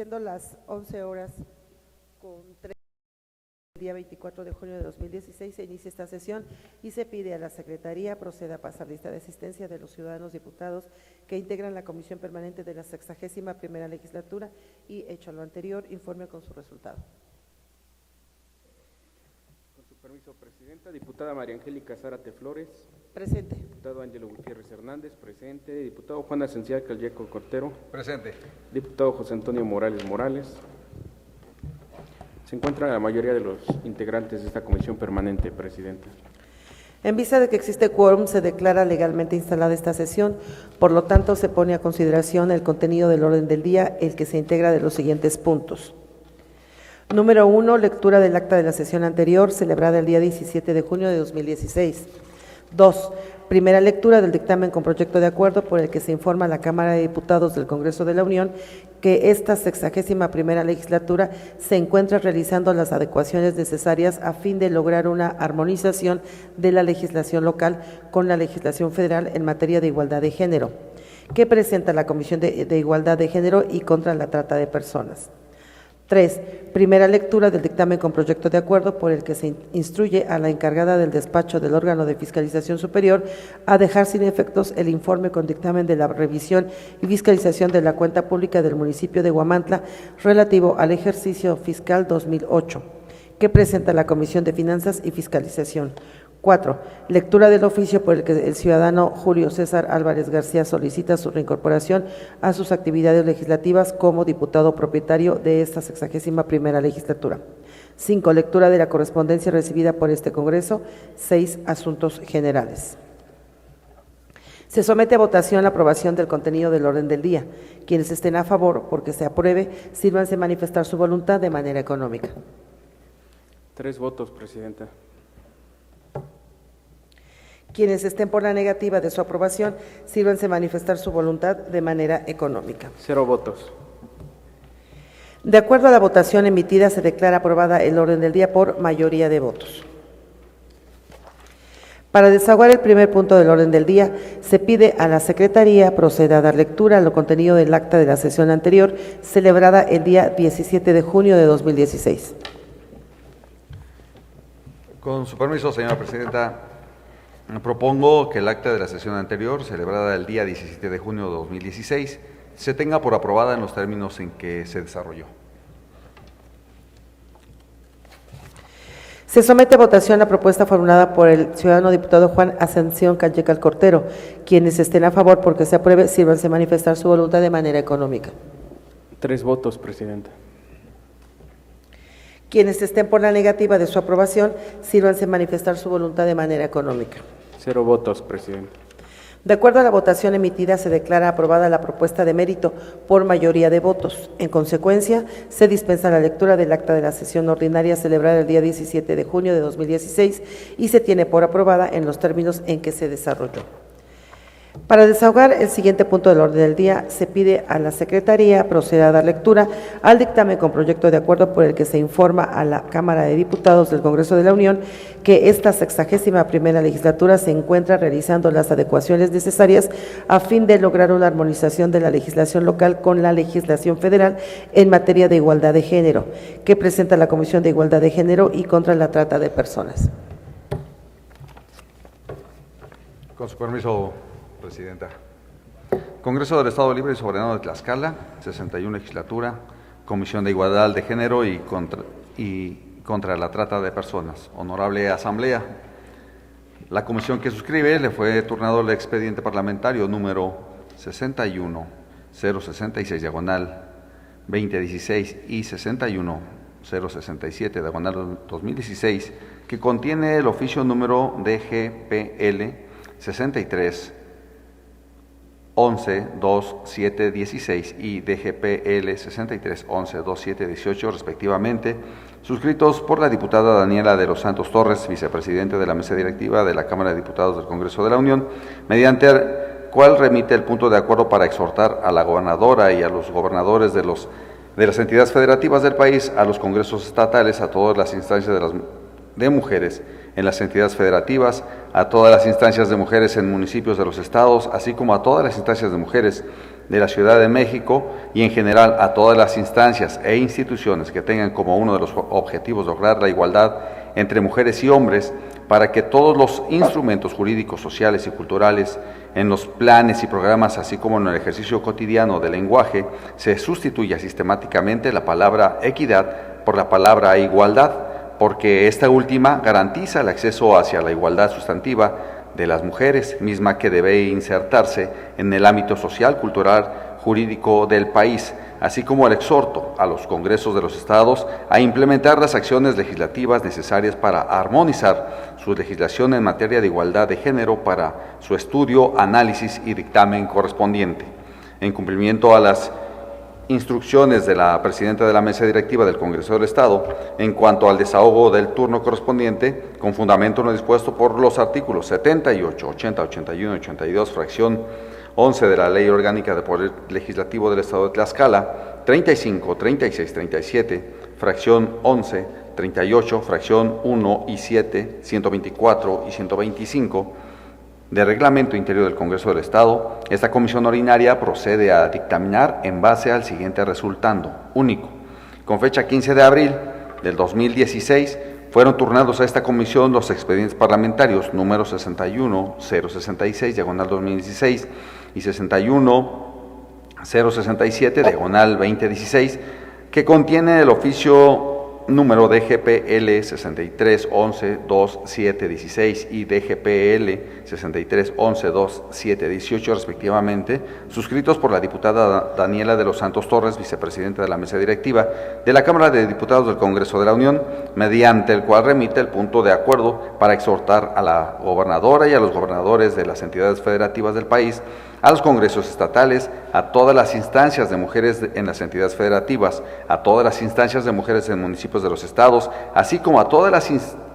Siendo las 11 horas con 3 del día 24 de junio de 2016, se inicia esta sesión y se pide a la Secretaría proceda a pasar lista de asistencia de los ciudadanos diputados que integran la Comisión Permanente de la 61ª Legislatura y, hecho lo anterior, informe con su resultado. Con su permiso, Presidenta. Diputada María Angélica Zárate Flores. Presente. Diputado Ángelo Gutiérrez Hernández, presente. Diputado Juan Asencial Calleco Cortero. Presente. Diputado José Antonio Morales Morales. Se encuentran la mayoría de los integrantes de esta comisión permanente, Presidenta. En vista de que existe quórum, se declara legalmente instalada esta sesión, por lo tanto se pone a consideración el contenido del orden del día, el que se integra de los siguientes puntos. Número 1, lectura del acta de la sesión anterior, celebrada el día 17 de junio de 2016. 2. Primera lectura del dictamen con proyecto de acuerdo por el que se informa a la Cámara de Diputados del Congreso de la Unión que esta 61ª legislatura se encuentra realizando las adecuaciones necesarias a fin de lograr una armonización de la legislación local con la legislación federal en materia de igualdad de género, que presenta la Comisión de Igualdad de Género y contra la trata de personas. 3. Primera lectura del dictamen con proyecto de acuerdo por el que se instruye a la encargada del despacho del órgano de fiscalización superior a dejar sin efectos el informe con dictamen de la revisión y fiscalización de la cuenta pública del municipio de Huamantla relativo al ejercicio fiscal 2008, que presenta la Comisión de Finanzas y Fiscalización. 4. Lectura del oficio por el que el ciudadano Julio César Álvarez García solicita su reincorporación a sus actividades legislativas como diputado propietario de esta 61ª legislatura. 5. Lectura de la correspondencia recibida por este Congreso. 6. Asuntos generales. Se somete a votación la aprobación del contenido del orden del día. Quienes estén a favor porque se apruebe, sírvanse manifestar su voluntad de manera económica. 3 votos, Presidenta. Quienes estén por la negativa de su aprobación, sírvanse manifestar su voluntad de manera económica. 0 votos. De acuerdo a la votación emitida, se declara aprobada el orden del día por mayoría de votos. Para desahogar el primer punto del orden del día, se pide a la Secretaría proceda a dar lectura a lo contenido del acta de la sesión anterior, celebrada el día 17 de junio de 2016. Con su permiso, señora Presidenta, propongo que el acta de la sesión anterior, celebrada el día 17 de junio de 2016, se tenga por aprobada en los términos en que se desarrolló. Se somete a votación la propuesta formulada por el ciudadano diputado Juan Asención Callecal Cortero. Quienes estén a favor porque se apruebe, sírvanse manifestar su voluntad de manera económica. 3 votos, Presidenta. Quienes estén por la negativa de su aprobación, sírvanse manifestar su voluntad de manera económica. 0 votos, Presidenta. De acuerdo a la votación emitida, se declara aprobada la propuesta de mérito por mayoría de votos. En consecuencia, se dispensa la lectura del acta de la sesión ordinaria celebrada el día 17 de junio de 2016 y se tiene por aprobada en los términos en que se desarrolló. Para desahogar el siguiente punto del orden del día, se pide a la Secretaría proceda a dar lectura al dictamen con proyecto de acuerdo por el que se informa a la Cámara de Diputados del Congreso de la Unión que esta 61ª legislatura se encuentra realizando las adecuaciones necesarias a fin de lograr una armonización de la legislación local con la legislación federal en materia de igualdad de género, que presenta la Comisión de Igualdad de Género y contra la trata de personas. Con su permiso, Presidenta. Congreso del Estado Libre y Soberano de Tlaxcala, 61 legislatura, Comisión de Igualdad de Género y contra la trata de personas. Honorable Asamblea, la comisión que suscribe le fue turnado el expediente parlamentario número 61-066, diagonal 2016 y 61-067, diagonal 2016, que contiene el oficio número DGPL 63 11-2-7-16 y DGPL 63-11-2-7-18 respectivamente, suscritos por la diputada Daniela de los Santos Torres, vicepresidente de la mesa directiva de la Cámara de Diputados del Congreso de la Unión, mediante el cual remite el punto de acuerdo para exhortar a la gobernadora y a los gobernadores de las entidades federativas del país, a los congresos estatales, a todas las instancias de mujeres en las entidades federativas, a todas las instancias de mujeres en municipios de los estados, así como a todas las instancias de mujeres de la Ciudad de México y en general a todas las instancias e instituciones que tengan como uno de los objetivos lograr la igualdad entre mujeres y hombres, para que todos los instrumentos jurídicos, sociales y culturales, en los planes y programas, así como en el ejercicio cotidiano del lenguaje, se sustituya sistemáticamente la palabra equidad por la palabra igualdad, porque esta última garantiza el acceso hacia la igualdad sustantiva de las mujeres, misma que debe insertarse en el ámbito social, cultural, jurídico del país, así como el exhorto a los congresos de los estados a implementar las acciones legislativas necesarias para armonizar su legislación en materia de igualdad de género para su estudio, análisis y dictamen correspondiente. En cumplimiento a las instrucciones de la presidenta de la mesa directiva del Congreso del Estado en cuanto al desahogo del turno correspondiente, con fundamento en lo dispuesto por los artículos 78, 80, 81 y 82, fracción 11 de la Ley Orgánica de Poder Legislativo del Estado de Tlaxcala, 35, 36, 37, fracción 11, 38, fracción 1 y 7, 124 y 125, de Reglamento Interior del Congreso del Estado, esta comisión ordinaria procede a dictaminar en base al siguiente resultando único. Con fecha 15 de abril del 2016, fueron turnados a esta comisión los expedientes parlamentarios número 61-066, diagonal 2016, y 61-067, diagonal 2016, que contiene el oficio número DGPL 6311-2716 y DGPL 6311-2718 respectivamente, suscritos por la diputada Daniela de los Santos Torres, vicepresidenta de la mesa directiva de la Cámara de Diputados del Congreso de la Unión, mediante el cual remite el punto de acuerdo para exhortar a la gobernadora y a los gobernadores de las entidades federativas del país, a los congresos estatales, a todas las instancias de mujeres en las entidades federativas, a todas las instancias de mujeres en municipios de los estados, así como a todas las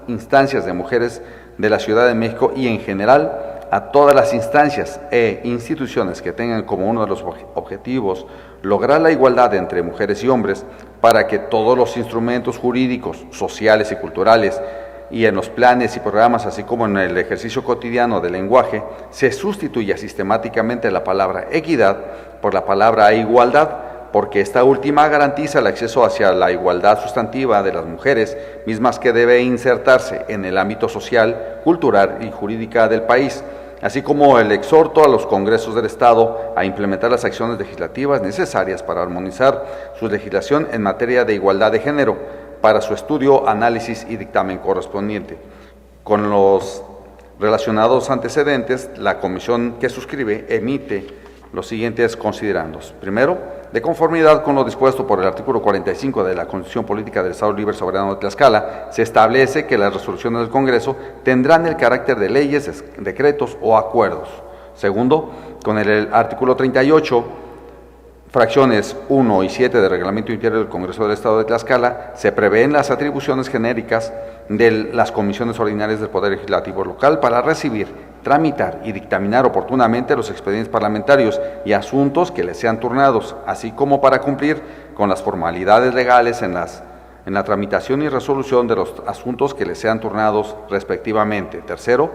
instancias de mujeres de la Ciudad de México y en general a todas las instancias e instituciones que tengan como uno de los objetivos lograr la igualdad entre mujeres y hombres, para que todos los instrumentos jurídicos, sociales y culturales y en los planes y programas, así como en el ejercicio cotidiano del lenguaje, se sustituya sistemáticamente la palabra equidad por la palabra igualdad, porque esta última garantiza el acceso hacia la igualdad sustantiva de las mujeres, mismas que debe insertarse en el ámbito social, cultural y jurídica del país, así como el exhorto a los congresos del Estado a implementar las acciones legislativas necesarias para armonizar su legislación en materia de igualdad de género, para su estudio, análisis y dictamen correspondiente. Con los relacionados antecedentes, la comisión que suscribe emite los siguientes considerandos. Primero, de conformidad con lo dispuesto por el artículo 45 de la Constitución Política del Estado Libre Soberano de Tlaxcala, se establece que las resoluciones del Congreso tendrán el carácter de leyes, decretos o acuerdos. Segundo, con el artículo 38, fracciones 1 y 7 del Reglamento Interior del Congreso del Estado de Tlaxcala, se prevén las atribuciones genéricas de las comisiones ordinarias del Poder Legislativo local para recibir, tramitar y dictaminar oportunamente los expedientes parlamentarios y asuntos que les sean turnados, así como para cumplir con las formalidades legales en la tramitación y resolución de los asuntos que les sean turnados respectivamente. Tercero,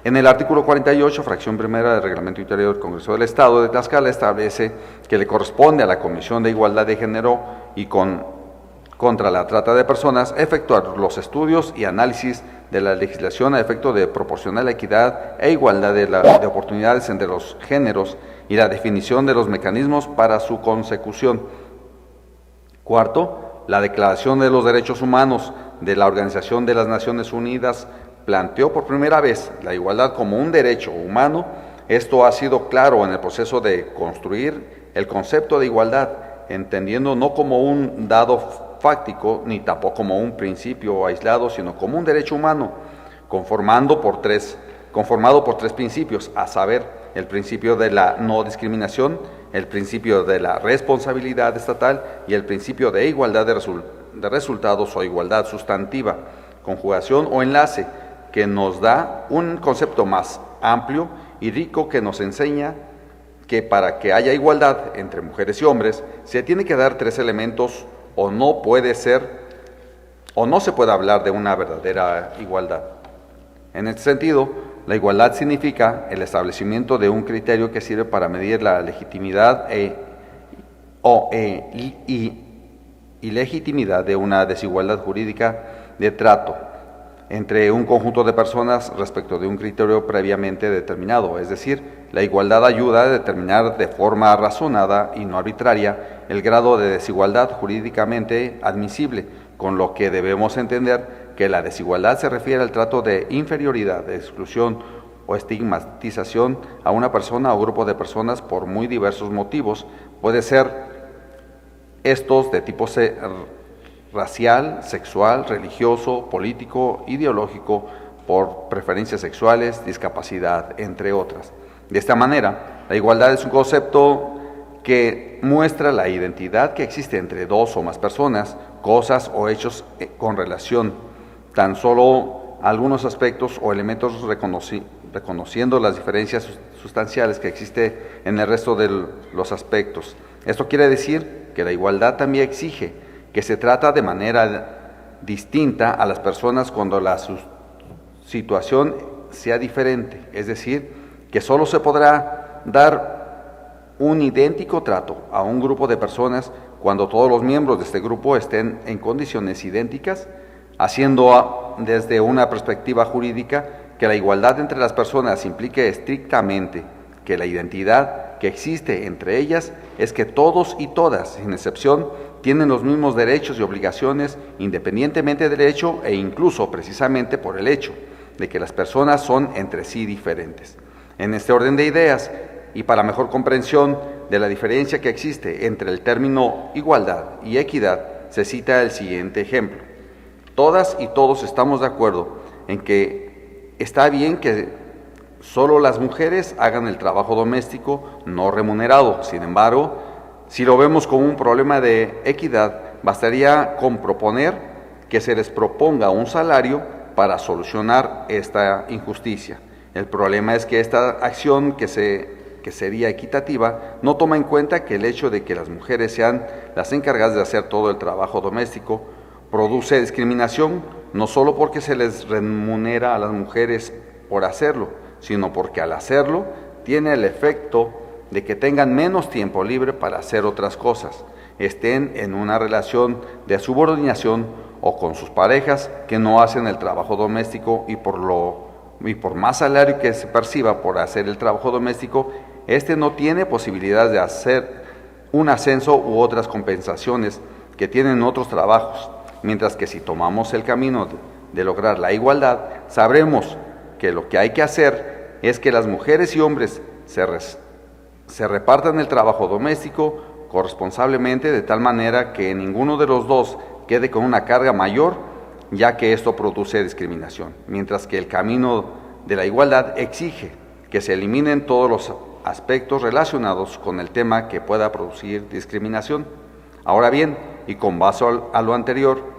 en el artículo 48, fracción primera del Reglamento Interior del Congreso del Estado de Tlaxcala, establece que le corresponde a la Comisión de Igualdad de Género y contra la trata de personas efectuar los estudios y análisis de la legislación a efecto de proporcionar la equidad e igualdad de oportunidades entre los géneros y la definición de los mecanismos para su consecución. Cuarto, la Declaración de los Derechos Humanos de la Organización de las Naciones Unidas planteó por primera vez la igualdad como un derecho humano. Esto ha sido claro en el proceso de construir el concepto de igualdad, entendiendo no como un dado fáctico, ni tampoco como un principio aislado, sino como un derecho humano, conformado por tres principios, a saber, el principio de la no discriminación, el principio de la responsabilidad estatal y el principio de igualdad de resultados o igualdad sustantiva, conjugación o enlace, que nos da un concepto más amplio y rico que nos enseña que para que haya igualdad entre mujeres y hombres se tiene que dar tres elementos o no se puede hablar de una verdadera igualdad. En este sentido, La igualdad significa el establecimiento de un criterio que sirve para medir la legitimidad y legitimidad de una desigualdad jurídica de trato entre un conjunto de personas respecto de un criterio previamente determinado. Es decir, la igualdad ayuda a determinar de forma razonada y no arbitraria el grado de desigualdad jurídicamente admisible, con lo que debemos entender que la desigualdad se refiere al trato de inferioridad, de exclusión o estigmatización a una persona o grupo de personas por muy diversos motivos. Puede ser estos de tipo racial, sexual, religioso, político, ideológico, por preferencias sexuales, discapacidad, entre otras. De esta manera, la igualdad es un concepto que muestra la identidad que existe entre dos o más personas, cosas o hechos con relación, tan solo algunos aspectos o elementos reconociendo las diferencias sustanciales que existen en el resto de los aspectos. Esto quiere decir que la igualdad también exige que se trata de manera distinta a las personas cuando la situación sea diferente, es decir, que solo se podrá dar un idéntico trato a un grupo de personas cuando todos los miembros de este grupo estén en condiciones idénticas, haciendo desde una perspectiva jurídica que la igualdad entre las personas implique estrictamente que la identidad que existe entre ellas es que todos y todas, sin excepción, tienen los mismos derechos y obligaciones independientemente del hecho e incluso precisamente por el hecho de que las personas son entre sí diferentes. En este orden de ideas y para mejor comprensión de la diferencia que existe entre el término igualdad y equidad, se cita el siguiente ejemplo. Todas y todos estamos de acuerdo en que está bien que solo las mujeres hagan el trabajo doméstico no remunerado. Sin embargo, si lo vemos como un problema de equidad, bastaría con proponer que se les proponga un salario para solucionar esta injusticia. El problema es que esta acción que sería equitativa no toma en cuenta que el hecho de que las mujeres sean las encargadas de hacer todo el trabajo doméstico produce discriminación, no solo porque se les remunera a las mujeres por hacerlo, sino porque al hacerlo tiene el efecto de que tengan menos tiempo libre para hacer otras cosas, estén en una relación de subordinación o con sus parejas que no hacen el trabajo doméstico y por más salario que se perciba por hacer el trabajo doméstico, este no tiene posibilidad de hacer un ascenso u otras compensaciones que tienen otros trabajos, mientras que si tomamos el camino de lograr la igualdad, sabremos que lo que hay que hacer es que las mujeres y hombres se repartan el trabajo doméstico corresponsablemente de tal manera que ninguno de los dos quede con una carga mayor, ya que esto produce discriminación, mientras que el camino de la igualdad exige que se eliminen todos los aspectos relacionados con el tema que pueda producir discriminación. Ahora bien, y con base a lo anterior,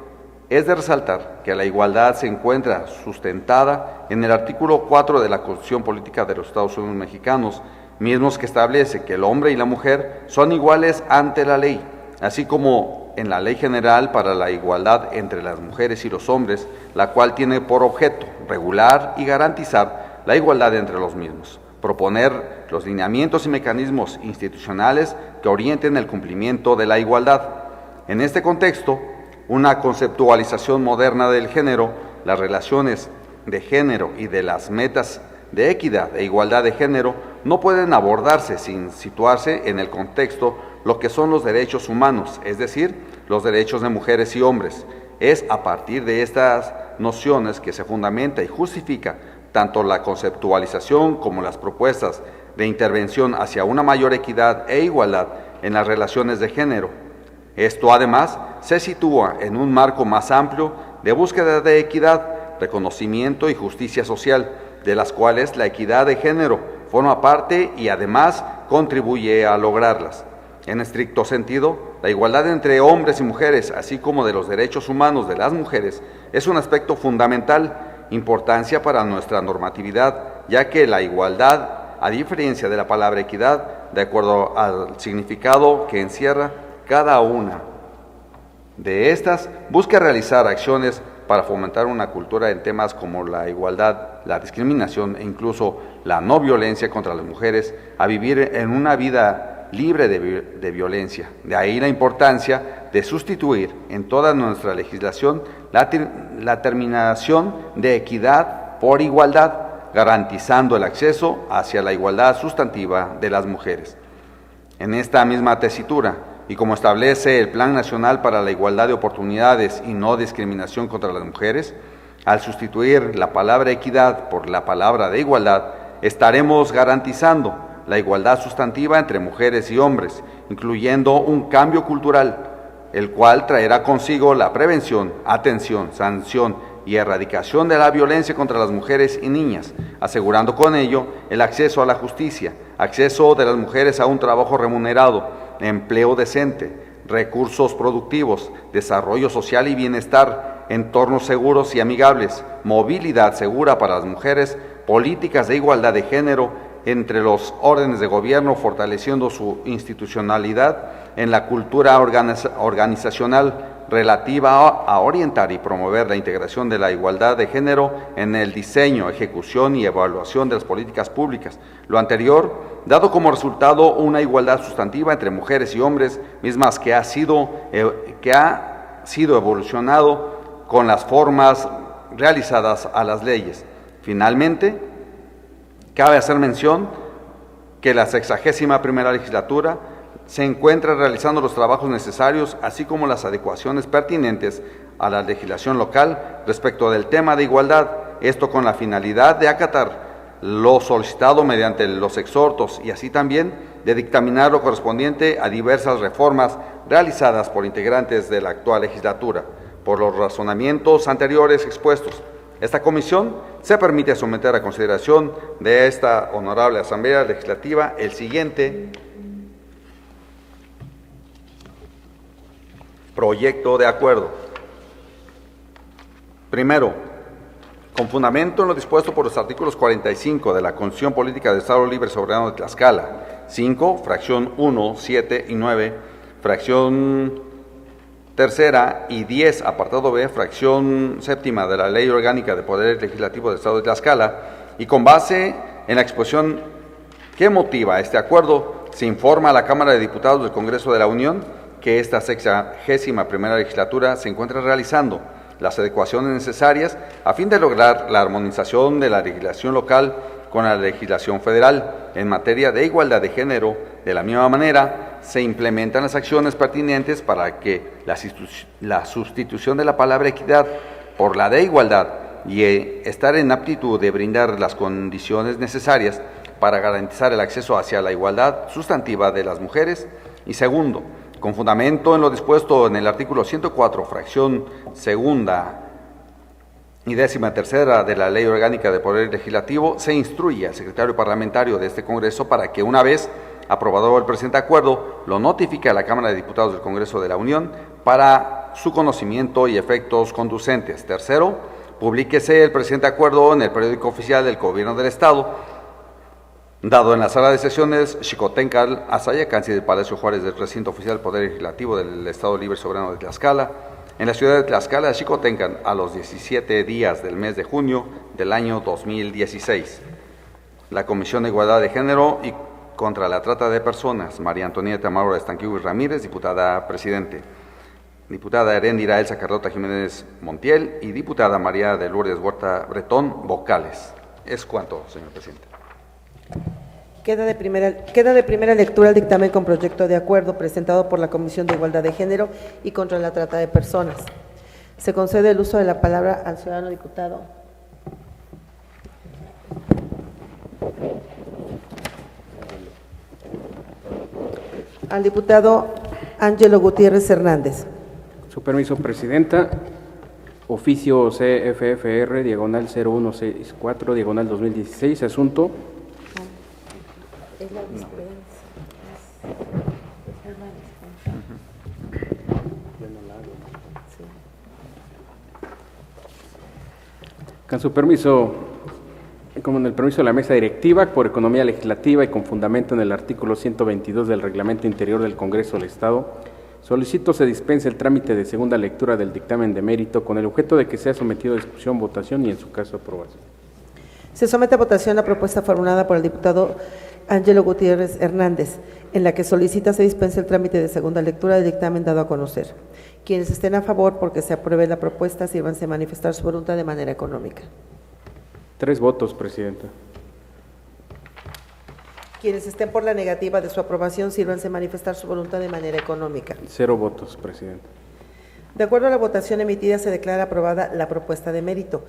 es de resaltar que la igualdad se encuentra sustentada en el artículo 4 de la Constitución Política de los Estados Unidos Mexicanos, mismos que establece que el hombre y la mujer son iguales ante la ley, así como en la Ley General para la Igualdad entre las Mujeres y los Hombres, la cual tiene por objeto regular y garantizar la igualdad entre los mismos, proponer los lineamientos y mecanismos institucionales que orienten el cumplimiento de la igualdad. En este contexto, una conceptualización moderna del género, las relaciones de género y de las metas de equidad e igualdad de género no pueden abordarse sin situarse en el contexto lo que son los derechos humanos, es decir, los derechos de mujeres y hombres. Es a partir de estas nociones que se fundamenta y justifica tanto la conceptualización como las propuestas de intervención hacia una mayor equidad e igualdad en las relaciones de género. Esto además se sitúa en un marco más amplio de búsqueda de equidad, reconocimiento y justicia social, de las cuales la equidad de género forma parte y además contribuye a lograrlas. En estricto sentido, la igualdad entre hombres y mujeres, así como de los derechos humanos de las mujeres, es un aspecto fundamental, importancia para nuestra normatividad, ya que la igualdad, a diferencia de la palabra equidad, de acuerdo al significado que encierra cada una de estas, busca realizar acciones para fomentar una cultura en temas como la igualdad, la discriminación e incluso la no violencia contra las mujeres, a vivir en una vida libre de violencia. De ahí la importancia de sustituir en toda nuestra legislación la terminación de equidad por igualdad, garantizando el acceso hacia la igualdad sustantiva de las mujeres. En esta misma tesitura, y como establece el Plan Nacional para la Igualdad de Oportunidades y No Discriminación contra las Mujeres, al sustituir la palabra equidad por la palabra de igualdad, estaremos garantizando la igualdad sustantiva entre mujeres y hombres, incluyendo un cambio cultural, el cual traerá consigo la prevención, atención, sanción y erradicación de la violencia contra las mujeres y niñas, asegurando con ello el acceso a la justicia, acceso de las mujeres a un trabajo remunerado, empleo decente, recursos productivos, desarrollo social y bienestar, entornos seguros y amigables, movilidad segura para las mujeres, políticas de igualdad de género entre los órdenes de gobierno, fortaleciendo su institucionalidad en la cultura organizacional relativa a orientar y promover la integración de la igualdad de género en el diseño, ejecución y evaluación de las políticas públicas. Lo anterior, dado como resultado una igualdad sustantiva entre mujeres y hombres, mismas que ha sido evolucionado con las formas realizadas a las leyes. Finalmente, cabe hacer mención que la 61ª legislatura se encuentra realizando los trabajos necesarios, así como las adecuaciones pertinentes a la legislación local respecto del tema de igualdad, esto con la finalidad de acatar lo solicitado mediante los exhortos y así también de dictaminar lo correspondiente a diversas reformas realizadas por integrantes de la actual legislatura. Por los razonamientos anteriores expuestos, esta comisión se permite someter a consideración de esta honorable Asamblea Legislativa el siguiente proyecto de acuerdo. Primero, con fundamento en lo dispuesto por los artículos 45 de la Constitución Política del Estado Libre Soberano de Tlaxcala, 5, fracción 1, 7 y 9, fracción tercera y 10, apartado B, fracción séptima de la Ley Orgánica de Poder Legislativo del Estado de Tlaxcala, y con base en la exposición que motiva este acuerdo, se informa a la Cámara de Diputados del Congreso de la Unión que esta 61ª legislatura se encuentra realizando las adecuaciones necesarias a fin de lograr la armonización de la legislación local con la legislación federal en materia de igualdad de género. De la misma manera, se implementan las acciones pertinentes para que la sustitución de la palabra equidad por la de igualdad y estar en aptitud de brindar las condiciones necesarias para garantizar el acceso hacia la igualdad sustantiva de las mujeres. Y segundo, con fundamento en lo dispuesto en el artículo 104, fracción segunda y 13ª de la Ley Orgánica de Poder Legislativo, se instruye al secretario parlamentario de este Congreso para que, una vez aprobado el presente acuerdo, lo notifique a la Cámara de Diputados del Congreso de la Unión para su conocimiento y efectos conducentes. Tercero, publíquese el presente acuerdo en el periódico oficial del Gobierno del Estado, dado en la sala de sesiones Xicotencal, Azayacansi del Palacio Juárez del Recinto Oficial del Poder Legislativo del Estado Libre Soberano de Tlaxcala, en la ciudad de Tlaxcala, Xicotencal, a los 17 días del mes de junio del año 2016. La Comisión de Igualdad de Género y contra la Trata de Personas, María Antonieta Maura Estanquiu y Ramírez, diputada presidente. Diputada Heréndira Elsa Carlota Jiménez Montiel y diputada María de Lourdes Huerta Bretón, vocales. Es cuanto, señor presidente. Queda de primera lectura el dictamen con proyecto de acuerdo presentado por la Comisión de Igualdad de Género y contra la Trata de Personas. Se concede el uso de la palabra al ciudadano diputado. Al diputado Ángelo Gutiérrez Hernández. Su permiso, Presidenta. Oficio CFFR, diagonal 0164, diagonal 2016, asunto. Es la dispensa. Con su permiso, como en el permiso de la mesa directiva, por economía legislativa y con fundamento en el artículo 122 del Reglamento Interior del Congreso del Estado, Solicito se dispense el trámite de segunda lectura del dictamen de mérito con el objeto de que sea sometido a discusión, votación y en su caso aprobación. Se somete a votación la propuesta formulada por el diputado Ángelo Gutiérrez Hernández, en la que solicita se dispense el trámite de segunda lectura del dictamen dado a conocer. Quienes estén a favor porque se apruebe la propuesta, sírvanse a manifestar su voluntad de manera económica. 3 votos, Presidenta. Quienes estén por la negativa de su aprobación, sírvanse a manifestar su voluntad de manera económica. 0 votos, Presidenta. De acuerdo a la votación emitida, se declara aprobada la propuesta de mérito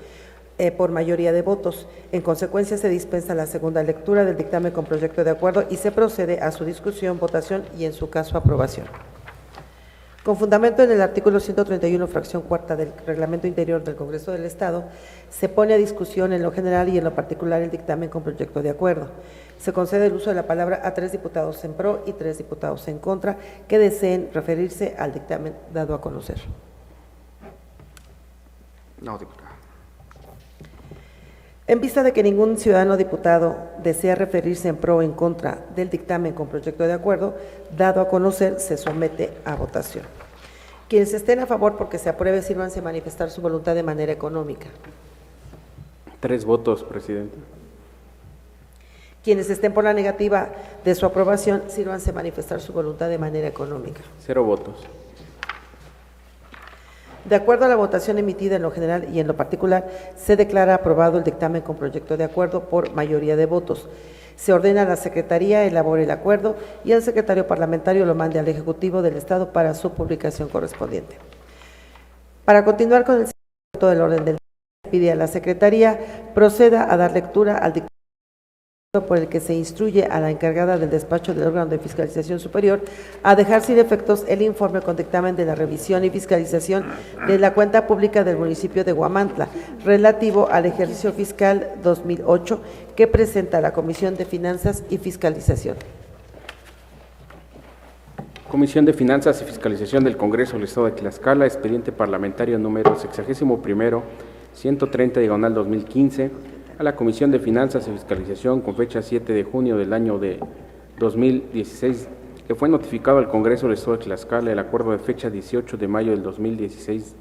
por mayoría de votos. En consecuencia, se dispensa la segunda lectura del dictamen con proyecto de acuerdo y se procede a su discusión, votación y, en su caso, aprobación. Con fundamento en el artículo 131, fracción cuarta del Reglamento Interior del Congreso del Estado, se pone a discusión en lo general y en lo particular el dictamen con proyecto de acuerdo. Se concede el uso de la palabra a 3 diputados en pro y 3 diputados en contra que deseen referirse al dictamen dado a conocer. No, diputada. En vista de que ningún ciudadano diputado desea referirse en pro o en contra del dictamen con proyecto de acuerdo, dado a conocer, se somete a votación. Quienes estén a favor porque se apruebe, sírvanse a manifestar su voluntad de manera económica. 3 votos, Presidenta. Quienes estén por la negativa de su aprobación, sírvanse a manifestar su voluntad de manera económica. 0 votos. De acuerdo a la votación emitida en lo general y en lo particular, se declara aprobado el dictamen con proyecto de acuerdo por mayoría de votos. Se ordena a la Secretaría elabore el acuerdo y el secretario parlamentario lo mande al Ejecutivo del Estado para su publicación correspondiente. Para continuar con el seguimiento del orden del día, pide a la Secretaría proceda a dar lectura al dictamen por el que se instruye a la encargada del despacho del órgano de fiscalización superior a dejar sin efectos el informe con dictamen de la revisión y fiscalización de la cuenta pública del municipio de Huamantla relativo al ejercicio fiscal 2008 que presenta la Comisión de Finanzas y Fiscalización. Comisión de Finanzas y Fiscalización del Congreso del Estado de Tlaxcala, expediente parlamentario número 61, 130/2015, a la Comisión de Finanzas y Fiscalización con fecha 7 de junio del año de 2016, que fue notificado al Congreso del Estado de Tlaxcala el acuerdo de fecha 18 de mayo del 2016,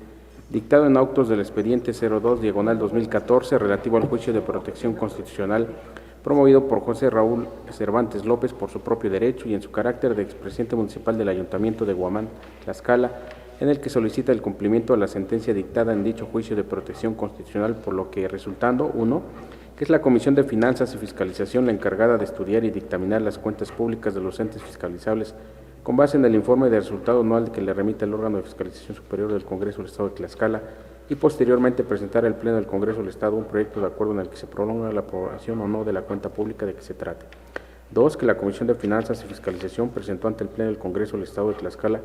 dictado en autos del expediente 02/2014 relativo al juicio de protección constitucional promovido por José Raúl Cervantes López por su propio derecho y en su carácter de expresidente municipal del Ayuntamiento de Huamán, Tlaxcala, en el que solicita el cumplimiento de la sentencia dictada en dicho juicio de protección constitucional, por lo que resultando, 1, que es la Comisión de Finanzas y Fiscalización la encargada de estudiar y dictaminar las cuentas públicas de los entes fiscalizables con base en el informe de resultado anual que le remite el órgano de fiscalización superior del Congreso del Estado de Tlaxcala y posteriormente presentar al Pleno del Congreso del Estado un proyecto de acuerdo en el que se prolonga la aprobación o no de la cuenta pública de que se trate. 2, que la Comisión de Finanzas y Fiscalización presentó ante el Pleno del Congreso del Estado de Tlaxcala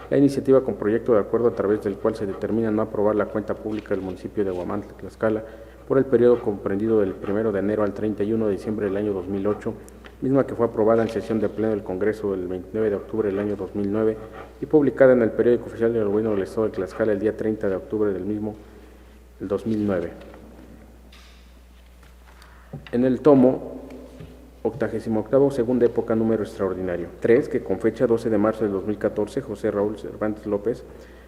la iniciativa con proyecto de acuerdo a través del cual se determina no aprobar la cuenta pública del municipio de Huamantla, Tlaxcala, por el periodo comprendido del 1 de enero al 31 de diciembre del año 2008, misma que fue aprobada en sesión de Pleno del Congreso del 29 de octubre del año 2009 y publicada en el periódico oficial del Gobierno del Estado de Tlaxcala el día 30 de octubre del mismo, el 2009. En el tomo 88º, segunda época, número extraordinario. 3, que con fecha 12 de marzo de 2014, José Raúl Cervantes López,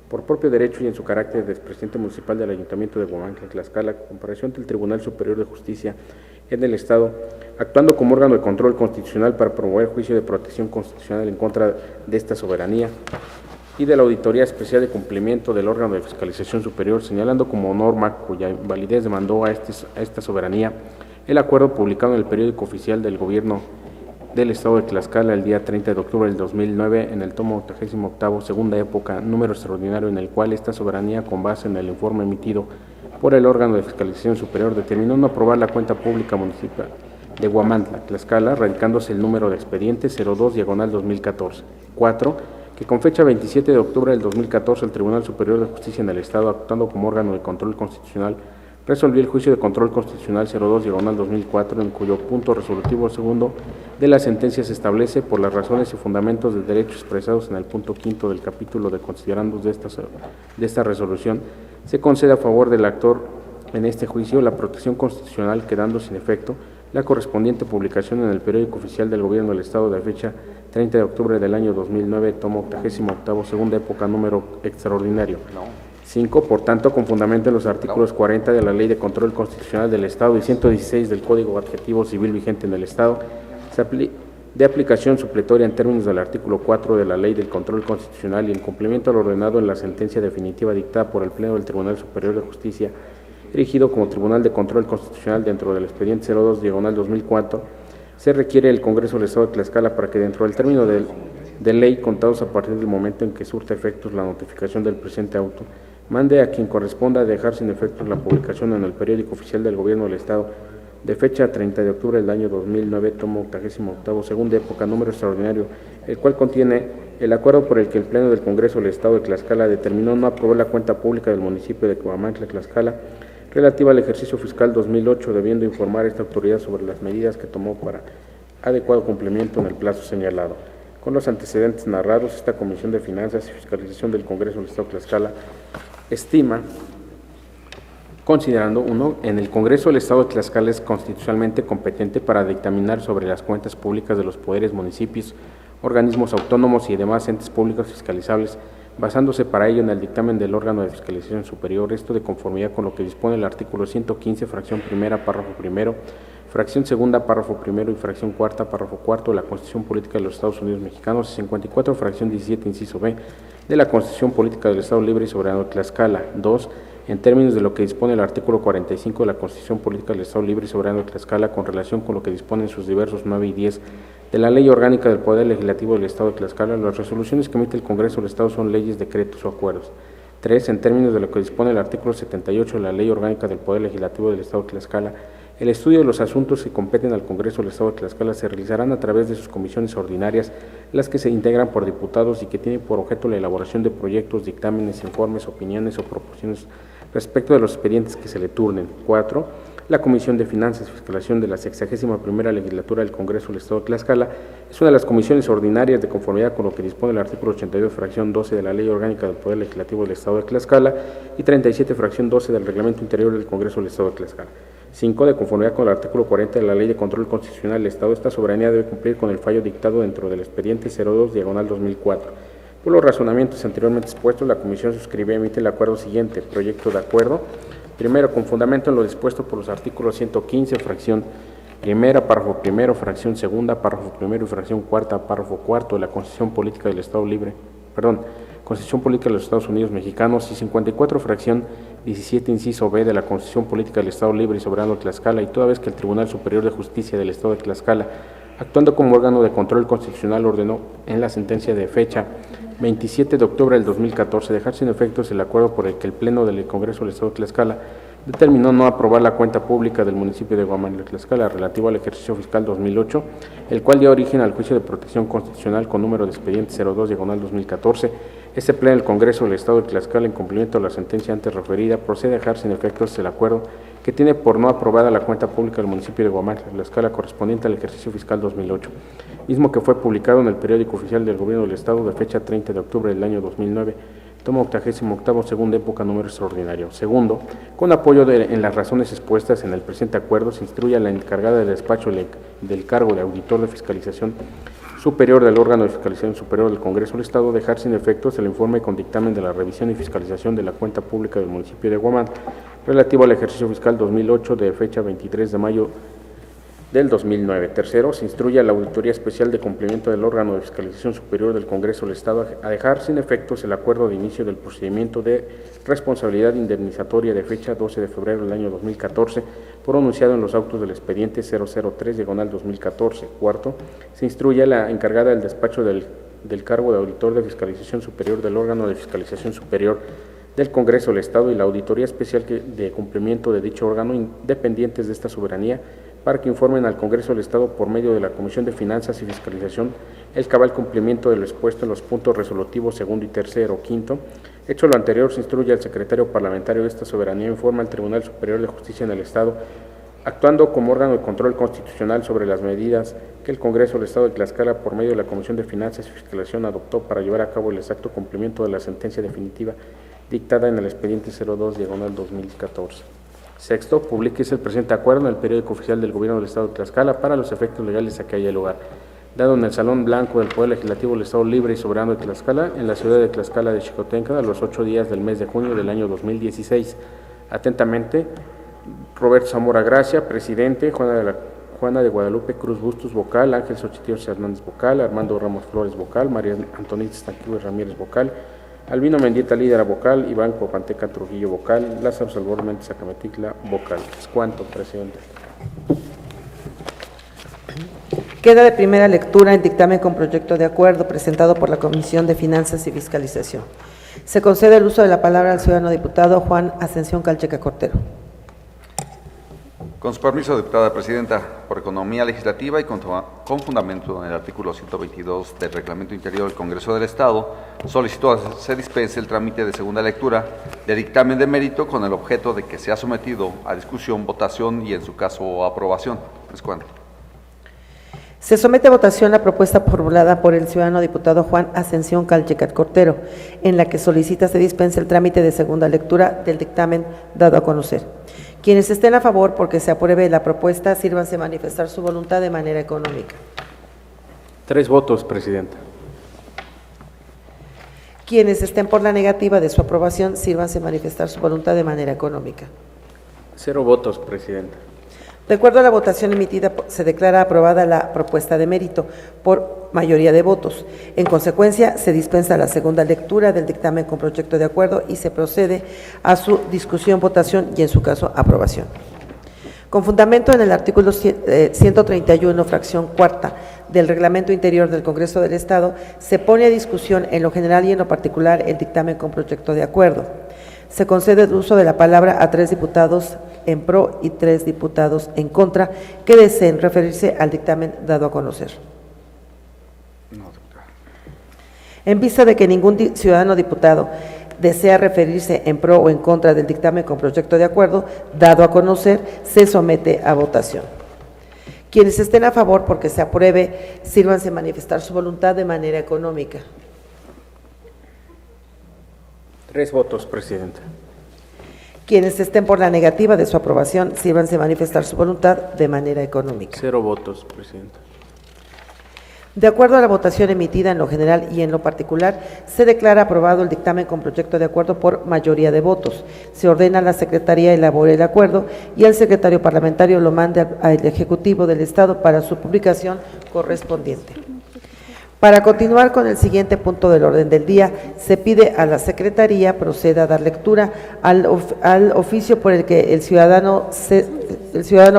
por propio derecho y en su carácter de expresidente municipal del Ayuntamiento de Huamantla, Tlaxcala, comparación ante el Tribunal Superior de Justicia en el Estado, actuando como órgano de control constitucional para promover juicio de protección constitucional en contra de esta soberanía y de la Auditoría Especial de Cumplimiento del órgano de fiscalización superior, señalando como norma cuya invalidez demandó a esta soberanía el acuerdo publicado en el periódico oficial del Gobierno del Estado de Tlaxcala el día 30 de octubre del 2009 en el tomo 88º, segunda época, número extraordinario, en el cual esta soberanía, con base en el informe emitido por el órgano de fiscalización superior, determinó no aprobar la cuenta pública municipal de Huamantla, Tlaxcala, radicándose el número de expediente 02/2014. 4, que con fecha 27 de octubre del 2014 el Tribunal Superior de Justicia en el Estado, actuando como órgano de control constitucional, resolvió el juicio de control constitucional 02/2004, en cuyo punto resolutivo segundo de la sentencia se establece, por las razones y fundamentos del derecho expresados en el punto quinto del capítulo de considerandos de esta resolución, se concede a favor del actor en este juicio la protección constitucional, quedando sin efecto la correspondiente publicación en el periódico oficial del Gobierno del Estado de fecha 30 de octubre del año 2009, tomo 88, segunda época, número extraordinario. 5. Por tanto, con fundamento en los artículos 40 de la Ley de Control Constitucional del Estado y 116 del Código Adjetivo Civil vigente en el Estado, de aplicación supletoria en términos del artículo 4 de la Ley del Control Constitucional y en cumplimiento a lo ordenado en la sentencia definitiva dictada por el Pleno del Tribunal Superior de Justicia, erigido como Tribunal de Control Constitucional dentro del expediente 02/2004, se requiere el Congreso del Estado de Tlaxcala para que dentro del término de ley, contados a partir del momento en que surta efectos la notificación del presente auto, mande a quien corresponda dejar sin efectos la publicación en el periódico oficial del Gobierno del Estado de fecha 30 de octubre del año 2009, tomo 88, segunda época, número extraordinario, el cual contiene el acuerdo por el que el Pleno del Congreso del Estado de Tlaxcala determinó no aprobar la cuenta pública del municipio de Cuamantla, Tlaxcala, relativa al ejercicio fiscal 2008, debiendo informar a esta autoridad sobre las medidas que tomó para adecuado cumplimiento en el plazo señalado. Con los antecedentes narrados, esta Comisión de Finanzas y Fiscalización del Congreso del Estado de Tlaxcala estima, considerando, 1, en el Congreso del Estado de Tlaxcala es constitucionalmente competente para dictaminar sobre las cuentas públicas de los poderes, municipios, organismos autónomos y demás entes públicos fiscalizables, basándose para ello en el dictamen del órgano de fiscalización superior, esto de conformidad con lo que dispone el artículo 115, fracción primera, párrafo primero, fracción segunda, párrafo primero y fracción cuarta, párrafo cuarto de la Constitución Política de los Estados Unidos Mexicanos y 54, fracción 17, inciso B, de la Constitución Política del Estado Libre y Soberano de Tlaxcala. 2. En términos de lo que dispone el artículo 45 de la Constitución Política del Estado Libre y Soberano de Tlaxcala con relación con lo que disponen sus diversos 9 y 10 de la Ley Orgánica del Poder Legislativo del Estado de Tlaxcala, las resoluciones que emite el Congreso del Estado son leyes, decretos o acuerdos. 3. En términos de lo que dispone el artículo 78 de la Ley Orgánica del Poder Legislativo del Estado de Tlaxcala, el estudio de los asuntos que competen al Congreso del Estado de Tlaxcala se realizarán a través de sus comisiones ordinarias, las que se integran por diputados y que tienen por objeto la elaboración de proyectos, dictámenes, informes, opiniones o proposiciones respecto de los expedientes que se le turnen. 4. La Comisión de Finanzas y Fiscalización de la 61ª Legislatura del Congreso del Estado de Tlaxcala es una de las comisiones ordinarias de conformidad con lo que dispone el artículo 82, fracción 12 de la Ley Orgánica del Poder Legislativo del Estado de Tlaxcala y 37, fracción 12 del Reglamento Interior del Congreso del Estado de Tlaxcala. 5. De conformidad con el artículo 40 de la Ley de Control Constitucional del Estado, esta soberanía debe cumplir con el fallo dictado dentro del expediente 02/2004. Por los razonamientos anteriormente expuestos, la Comisión suscribe y emite el acuerdo siguiente. Proyecto de acuerdo. Primero, con fundamento en lo dispuesto por los artículos 115, fracción primera, párrafo primero, fracción segunda, párrafo primero y fracción cuarta, párrafo cuarto de la Constitución Política del Estado Constitución Política de los Estados Unidos Mexicanos y 54, fracción 17, inciso B de la Constitución Política del Estado Libre y Soberano de Tlaxcala, y toda vez que el Tribunal Superior de Justicia del Estado de Tlaxcala, actuando como órgano de control constitucional, ordenó en la sentencia de fecha 27 de octubre del 2014 dejar sin efectos el acuerdo por el que el Pleno del Congreso del Estado de Tlaxcala determinó no aprobar la cuenta pública del municipio de Guamantla, Tlaxcala, relativo al ejercicio fiscal 2008, el cual dio origen al juicio de protección constitucional con número de expediente 02/2014. Este Pleno del Congreso del Estado de Tlaxcala, en cumplimiento de la sentencia antes referida, procede a dejar sin efectos el acuerdo que tiene por no aprobada la cuenta pública del municipio de Guamantla, Tlaxcala, correspondiente al ejercicio fiscal 2008, mismo que fue publicado en el periódico oficial del Gobierno del Estado de fecha 30 de octubre del año 2009, tomo 88, segunda época, número extraordinario. Segundo, con apoyo en las razones expuestas en el presente acuerdo, se instruye a la encargada del despacho del cargo de auditor de fiscalización superior del órgano de fiscalización superior del Congreso del Estado dejar sin efectos el informe con dictamen de la revisión y fiscalización de la cuenta pública del municipio de Guamantla relativo al ejercicio fiscal 2008 de fecha 23 de mayo del 2009. Tercero, se instruye a la Auditoría Especial de Cumplimiento del órgano de fiscalización superior del Congreso del Estado a dejar sin efectos el acuerdo de inicio del procedimiento de responsabilidad indemnizatoria de fecha 12 de febrero del año 2014, pronunciado en los autos del expediente 003/2014. Cuarto, se instruye a la encargada del despacho del cargo de auditor de fiscalización superior del órgano de fiscalización superior del Congreso del Estado y la Auditoría Especial de Cumplimiento de dicho órgano independientes de esta soberanía para que informen al Congreso del Estado por medio de la Comisión de Finanzas y Fiscalización el cabal cumplimiento de lo expuesto en los puntos resolutivos segundo y tercero. Quinto, hecho lo anterior, se instruye al secretario parlamentario de esta soberanía informa al Tribunal Superior de Justicia en el Estado, actuando como órgano de control constitucional sobre las medidas que el Congreso del Estado de Tlaxcala por medio de la Comisión de Finanzas y Fiscalización adoptó para llevar a cabo el exacto cumplimiento de la sentencia definitiva dictada en el expediente 02/2014. Sexto, publíquese el presente acuerdo en el periódico oficial del Gobierno del Estado de Tlaxcala para los efectos legales a que haya lugar. dado en el Salón Blanco del Poder Legislativo del Estado Libre y Soberano de Tlaxcala, en la ciudad de Tlaxcala de Xicoténcatl, a los 8 días del mes de junio del año 2016. Atentamente, Roberto Zamora Gracia, presidente; Juana de Guadalupe Cruz Bustos, vocal; Ángel Xochitl Hernández, vocal; Armando Ramos Flores, vocal; María Antonita Estanquivel Ramírez, vocal; Albino Mendieta Lídera, vocal; Iván Popanteca Trujillo, vocal; Lázaro Salvador Méndez Acamatitla, vocal. Es cuanto, presidente. Queda de primera lectura el dictamen con proyecto de acuerdo presentado por la Comisión de Finanzas y Fiscalización. Se concede el uso de la palabra al ciudadano diputado Juan Ascensión Calcheca Cortero. Con su permiso, diputada presidenta, por economía legislativa y con fundamento en el artículo 122 del Reglamento Interior del Congreso del Estado, solicito se dispense el trámite de segunda lectura del dictamen de mérito con el objeto de que sea sometido a discusión, votación y, en su caso, aprobación. Es cuanto. Se somete a votación la propuesta formulada por el ciudadano diputado Juan Ascensión Calcheca Cortero, en la que solicita se dispense el trámite de segunda lectura del dictamen dado a conocer. Quienes estén a favor porque se apruebe la propuesta, sírvanse manifestar su voluntad de manera económica. 3 votos, presidenta. Quienes estén por la negativa de su aprobación, sírvanse manifestar su voluntad de manera económica. 0 votos, presidenta. De acuerdo a la votación emitida, se declara aprobada la propuesta de mérito por mayoría de votos. En consecuencia, se dispensa la segunda lectura del dictamen con proyecto de acuerdo y se procede a su discusión, votación y, en su caso, aprobación. Con fundamento en el artículo 131, fracción cuarta del Reglamento Interior del Congreso del Estado, se pone a discusión en lo general y en lo particular el dictamen con proyecto de acuerdo. Se concede el uso de la palabra a 3 diputados en pro y 3 diputados en contra que deseen referirse al dictamen dado a conocer. En vista de que ningún ciudadano diputado desea referirse en pro o en contra del dictamen con proyecto de acuerdo dado a conocer, se somete a votación. Quienes estén a favor porque se apruebe, sírvanse manifestar su voluntad de manera económica. 3 votos, presidenta. Quienes estén por la negativa de su aprobación, sírvanse manifestar su voluntad de manera económica. 0 votos, presidenta. De acuerdo a la votación emitida en lo general y en lo particular, se declara aprobado el dictamen con proyecto de acuerdo por mayoría de votos. Se ordena a la Secretaría elabore el acuerdo y al secretario parlamentario lo mande al Ejecutivo del Estado para su publicación correspondiente. Para continuar con el siguiente punto del orden del día, se pide a la Secretaría proceda a dar lectura al oficio por el que el ciudadano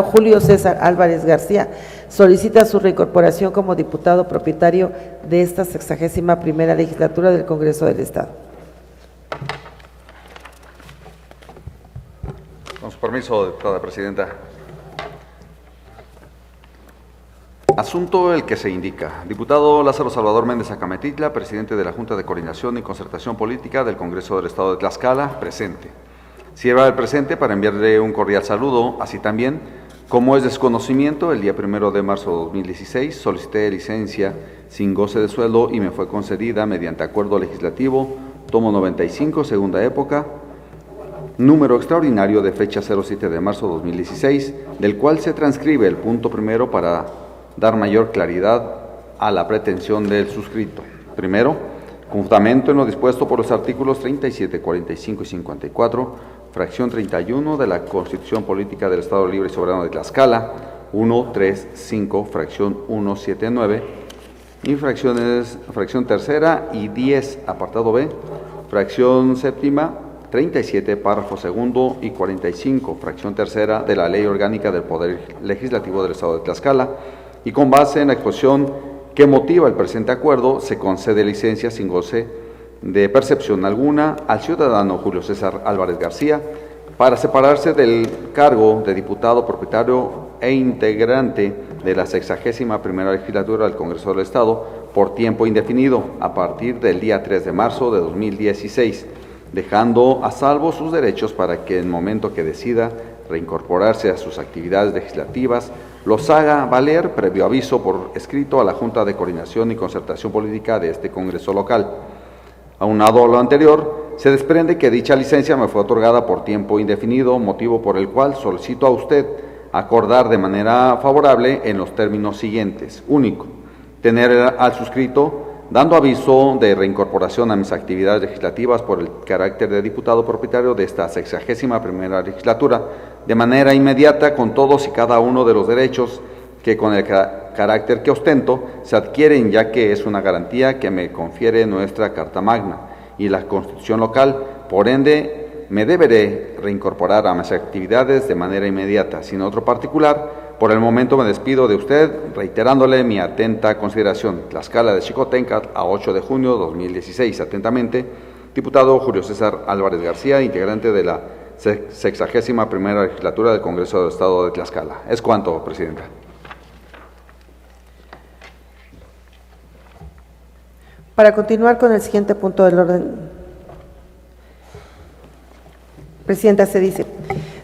Julio César Álvarez García solicita su reincorporación como diputado propietario de esta 61ª legislatura del Congreso del Estado. Con su permiso, diputada presidenta. Asunto el que se indica. Diputado Lázaro Salvador Méndez Acamatitla, presidente de la Junta de Coordinación y Concertación Política del Congreso del Estado de Tlaxcala, presente. Sierva el presente para enviarle un cordial saludo, así también, como es desconocimiento, el día 1 de marzo de 2016 solicité licencia sin goce de sueldo y me fue concedida mediante acuerdo legislativo, tomo 95, segunda época, número extraordinario de fecha 07 de marzo de 2016, del cual se transcribe el punto primero para dar mayor claridad a la pretensión del suscrito. Primero, con fundamento en lo dispuesto por los artículos 37, 45 y 54, fracción 31 de la Constitución Política del Estado Libre y Soberano de Tlaxcala, 1, 3, 5, fracción 1, 7, 9, y fracción tercera y 10, apartado B, fracción séptima, 37, párrafo segundo y 45, fracción tercera de la Ley Orgánica del Poder Legislativo del Estado de Tlaxcala, y con base en la exposición que motiva el presente acuerdo, se concede licencia sin goce de percepción alguna al ciudadano Julio César Álvarez García para separarse del cargo de diputado propietario e integrante de la 61ª legislatura del Congreso del Estado por tiempo indefinido a partir del día 3 de marzo de 2016, dejando a salvo sus derechos para que en el momento que decida reincorporarse a sus actividades legislativas, los haga valer previo aviso por escrito a la Junta de Coordinación y Concertación Política de este Congreso local. Aunado a lo anterior, se desprende que dicha licencia me fue otorgada por tiempo indefinido, motivo por el cual solicito a usted acordar de manera favorable en los términos siguientes. Único, tener al suscrito dando aviso de reincorporación a mis actividades legislativas por el carácter de diputado propietario de esta 61ª legislatura, de manera inmediata con todos y cada uno de los derechos que con el carácter que ostento se adquieren, ya que es una garantía que me confiere nuestra Carta Magna y la Constitución local. Por ende, me deberé reincorporar a mis actividades de manera inmediata, sin otro particular. Por el momento me despido de usted, reiterándole mi atenta consideración. Tlaxcala de Xicoténcatl, a 8 de junio de 2016. Atentamente, diputado Julio César Álvarez García, integrante de la 61ª legislatura del Congreso del Estado de Tlaxcala. Es cuanto, Presidenta. Para continuar con el siguiente punto del orden, Presidenta, se dice: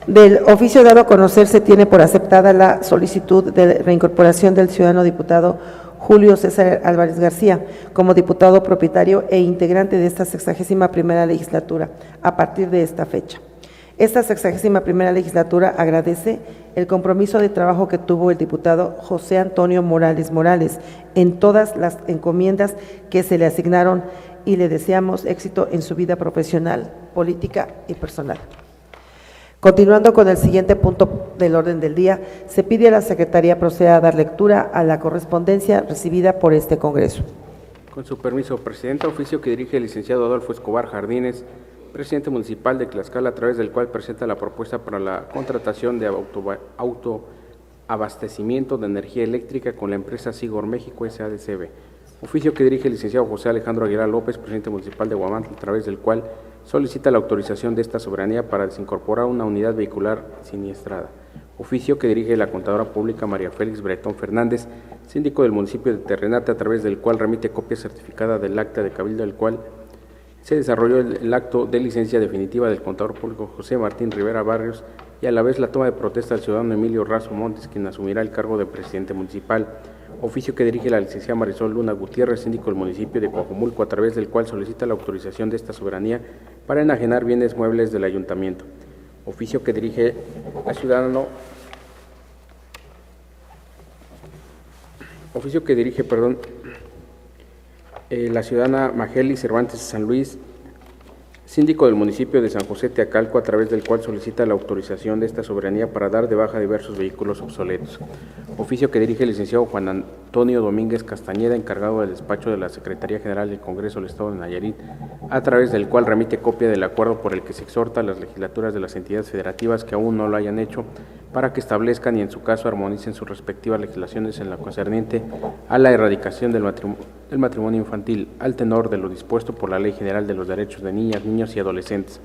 del oficio dado a conocer se tiene por aceptada la solicitud de reincorporación del ciudadano diputado Julio César Álvarez García como diputado propietario e integrante de esta 61ª legislatura a partir de esta fecha. Esta 61ª legislatura agradece el compromiso de trabajo que tuvo el diputado José Antonio Morales Morales en todas las encomiendas que se le asignaron y le deseamos éxito en su vida profesional, política y personal. Continuando con el siguiente punto del orden del día, se pide a la Secretaría proceda a dar lectura a la correspondencia recibida por este Congreso. Con su permiso, Presidenta, oficio que dirige el licenciado Adolfo Escobar Jardines, presidente municipal de Tlaxcala, a través del cual presenta la propuesta para la contratación de autoabastecimiento de energía eléctrica con la empresa Sigor México S.A.D.C.V. Oficio que dirige el licenciado José Alejandro Aguilar López, presidente municipal de Huamantla, a través del cual solicita la autorización de esta soberanía para desincorporar una unidad vehicular siniestrada. Oficio que dirige la contadora pública María Félix Bretón Fernández, síndico del municipio de Terrenate, a través del cual remite copia certificada del acta de cabildo, del cual se desarrolló el acto de licencia definitiva del contador público José Martín Rivera Barrios, y a la vez la toma de protesta del ciudadano Emilio Razo Montes, quien asumirá el cargo de presidente municipal. Oficio que dirige la licenciada Marisol Luna Gutiérrez, síndico del municipio de Coajomulco, a través del cual solicita la autorización de esta soberanía para enajenar bienes muebles del ayuntamiento. Oficio que dirige la la ciudadana Mageli Cervantes San Luis, síndico del municipio de San José Teacalco, a través del cual solicita la autorización de esta soberanía para dar de baja diversos vehículos obsoletos. Oficio que dirige el licenciado Juan Antonio Domínguez Castañeda, encargado del despacho de la Secretaría General del Congreso del Estado de Nayarit, a través del cual remite copia del acuerdo por el que se exhorta a las legislaturas de las entidades federativas que aún no lo hayan hecho para que establezcan y en su caso armonicen sus respectivas legislaciones en la concerniente a la erradicación del matrimonio infantil, al tenor de lo dispuesto por la Ley General de los Derechos de Niñas, Niños y Adolescentes.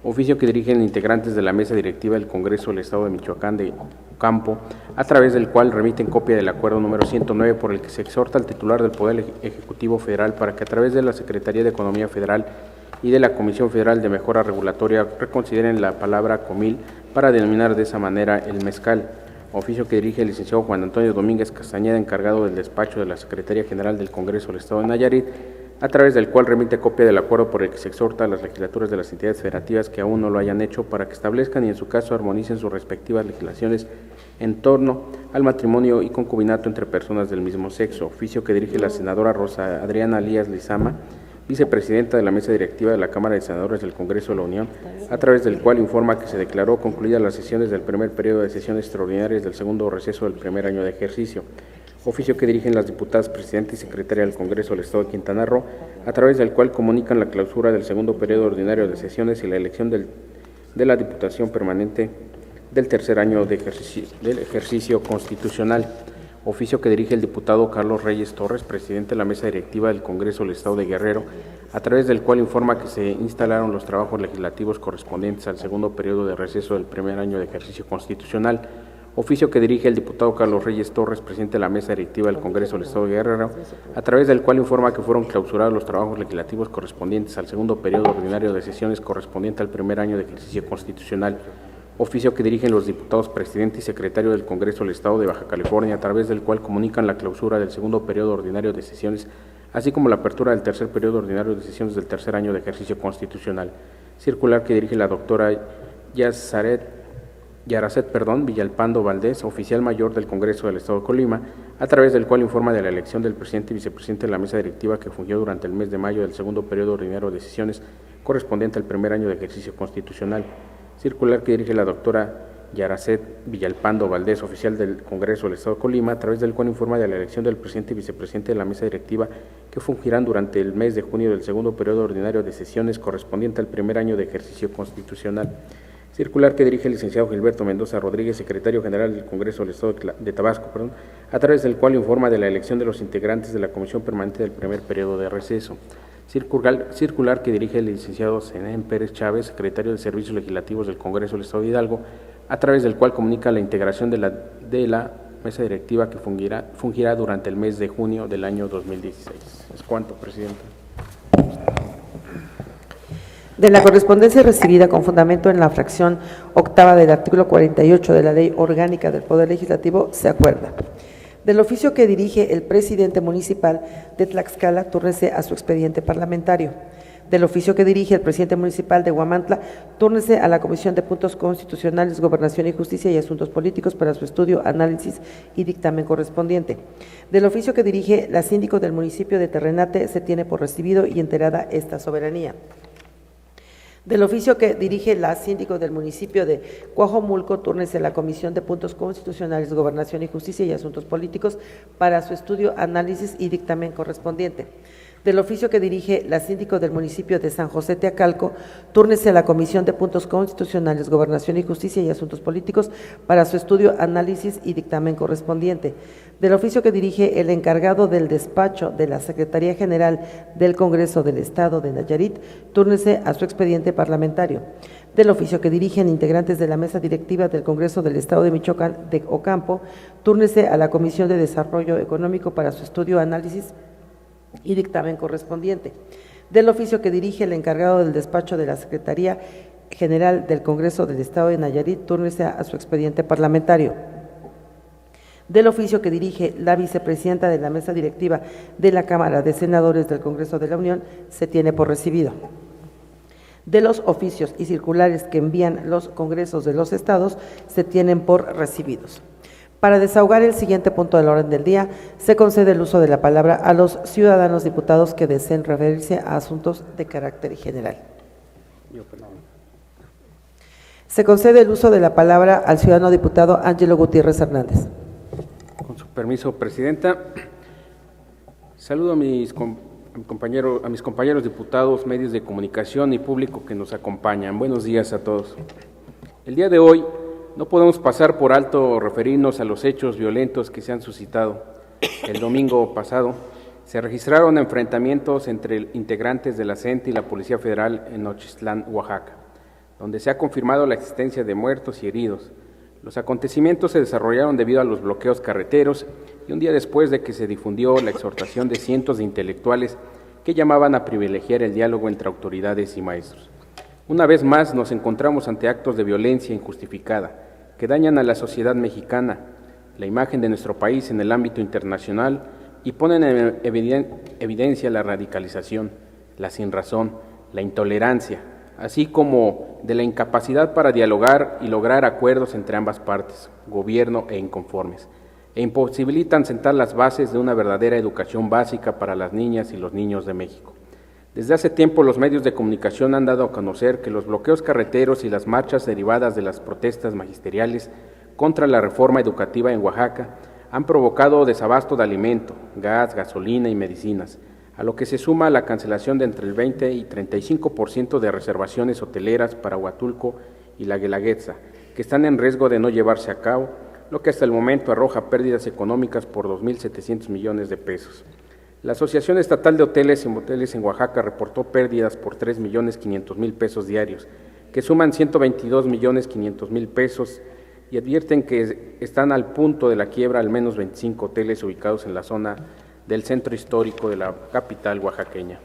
Oficio que dirigen integrantes de la mesa directiva del Congreso del Estado de Michoacán de Campo, a través del cual remiten copia del acuerdo número 109 por el que se exhorta al titular del Poder Ejecutivo Federal para que a través de la Secretaría de Economía Federal y de la Comisión Federal de Mejora Regulatoria reconsideren la palabra comil para denominar de esa manera el mezcal. Oficio que dirige el licenciado Juan Antonio Domínguez Castañeda, encargado del despacho de la Secretaría General del Congreso del Estado de Nayarit, a través del cual remite copia del acuerdo por el que se exhorta a las legislaturas de las entidades federativas que aún no lo hayan hecho para que establezcan y en su caso armonicen sus respectivas legislaciones en torno al matrimonio y concubinato entre personas del mismo sexo. Oficio que dirige la senadora Rosa Adriana Lías Lizama, vicepresidenta de la mesa directiva de la Cámara de Senadores del Congreso de la Unión, a través del cual informa que se declaró concluidas las sesiones del primer periodo de sesiones extraordinarias del segundo receso del primer año de ejercicio. Oficio que dirigen las diputadas presidenta y secretaria del Congreso del Estado de Quintana Roo, a través del cual comunican la clausura del segundo periodo ordinario de sesiones y la elección de la Diputación Permanente del tercer año del ejercicio constitucional. Oficio que dirige el diputado Carlos Reyes Torres, presidente de la mesa directiva del Congreso del Estado de Guerrero, a través del cual informa que se instalaron los trabajos legislativos correspondientes al segundo periodo de receso del primer año de ejercicio constitucional. Oficio que dirige el diputado Carlos Reyes Torres, presidente de la mesa directiva del Congreso del Estado de Guerrero, a través del cual informa que fueron clausurados los trabajos legislativos correspondientes al segundo periodo ordinario de sesiones correspondiente al primer año de ejercicio constitucional. Oficio que dirigen los diputados presidente y secretario del Congreso del Estado de Baja California, a través del cual comunican la clausura del segundo periodo ordinario de sesiones, así como la apertura del tercer periodo ordinario de sesiones del tercer año de ejercicio constitucional. Circular que dirige la doctora Yazaret Yaracet Villalpando Valdés, oficial mayor del Congreso del Estado de Colima, a través del cual informa de la elección del presidente y vicepresidente de la mesa directiva que fungió durante el mes de mayo del segundo periodo ordinario de sesiones correspondiente al primer año de ejercicio constitucional. Circular que dirige la doctora Yaracet Villalpando Valdés, oficial del Congreso del Estado de Colima, a través del cual informa de la elección del presidente y vicepresidente de la mesa directiva que fungirán durante el mes de junio del segundo periodo ordinario de sesiones correspondiente al primer año de ejercicio constitucional. Circular que dirige el licenciado Gilberto Mendoza Rodríguez, secretario general del Congreso del Estado de Tabasco, a través del cual informa de la elección de los integrantes de la Comisión Permanente del primer periodo de receso. Circular que dirige el licenciado Zenén Pérez Chávez, secretario de Servicios Legislativos del Congreso del Estado de Hidalgo, a través del cual comunica la integración de la mesa directiva que fungirá durante el mes de junio del año 2016. Es cuanto, Presidenta. De la correspondencia recibida con fundamento en la fracción octava del artículo 48 de la Ley Orgánica del Poder Legislativo, se acuerda. Del oficio que dirige el presidente municipal de Tlaxcala, túrnese a su expediente parlamentario. Del oficio que dirige el presidente municipal de Huamantla, túrnese a la Comisión de Puntos Constitucionales, Gobernación y Justicia y Asuntos Políticos para su estudio, análisis y dictamen correspondiente. Del oficio que dirige la síndico del municipio de Terrenate, se tiene por recibido y enterada esta soberanía. Del oficio que dirige la síndico del municipio de Coajomulco, túrnese a la Comisión de Puntos Constitucionales, Gobernación y Justicia y Asuntos Políticos para su estudio, análisis y dictamen correspondiente. Del oficio que dirige la síndico del municipio de San José Teacalco, túrnese a la Comisión de Puntos Constitucionales, Gobernación y Justicia y Asuntos Políticos para su estudio, análisis y dictamen correspondiente. Del oficio que dirige el encargado del despacho de la Secretaría General del Congreso del Estado de Nayarit, túrnese a su expediente parlamentario. Del oficio que dirigen integrantes de la mesa directiva del Congreso del Estado de Michoacán de Ocampo, túrnese a la Comisión de Desarrollo Económico para su estudio, análisis y dictamen correspondiente. Del oficio que dirige el encargado del despacho de la Secretaría General del Congreso del Estado de Nayarit, túrnese a su expediente parlamentario. Del oficio que dirige la vicepresidenta de la mesa directiva de la Cámara de Senadores del Congreso de la Unión, se tiene por recibido. De los oficios y circulares que envían los congresos de los estados, se tienen por recibidos. Para desahogar el siguiente punto del orden del día, se concede el uso de la palabra a los ciudadanos diputados que deseen referirse a asuntos de carácter general. Se concede el uso de la palabra al ciudadano diputado Ángelo Gutiérrez Hernández. Con su permiso, Presidenta. Saludo a mis compañeros diputados, medios de comunicación y público que nos acompañan. Buenos días a todos. El día de hoy no podemos pasar por alto o referirnos a los hechos violentos que se han suscitado. El domingo pasado se registraron enfrentamientos entre integrantes de la CENTE y la Policía Federal en Nochistlán, Oaxaca, donde se ha confirmado la existencia de muertos y heridos. Los acontecimientos se desarrollaron debido a los bloqueos carreteros y un día después de que se difundió la exhortación de cientos de intelectuales que llamaban a privilegiar el diálogo entre autoridades y maestros. Una vez más nos encontramos ante actos de violencia injustificada que dañan a la sociedad mexicana, la imagen de nuestro país en el ámbito internacional y ponen en evidencia la radicalización, la sinrazón, la intolerancia, así como de la incapacidad para dialogar y lograr acuerdos entre ambas partes, gobierno e inconformes, e imposibilitan sentar las bases de una verdadera educación básica para las niñas y los niños de México. Desde hace tiempo los medios de comunicación han dado a conocer que los bloqueos carreteros y las marchas derivadas de las protestas magisteriales contra la reforma educativa en Oaxaca han provocado desabasto de alimento, gas, gasolina y medicinas, a lo que se suma la cancelación de entre el 20 y 35% de reservaciones hoteleras para Huatulco y la Guelaguetza, que están en riesgo de no llevarse a cabo, lo que hasta el momento arroja pérdidas económicas por 2.700 millones de pesos. La Asociación Estatal de Hoteles y Moteles en Oaxaca reportó pérdidas por 3.500.000 pesos diarios, que suman 122.500.000 pesos, y advierten que están al punto de la quiebra al menos 25 hoteles ubicados en la zona del centro histórico de la capital oaxaqueña.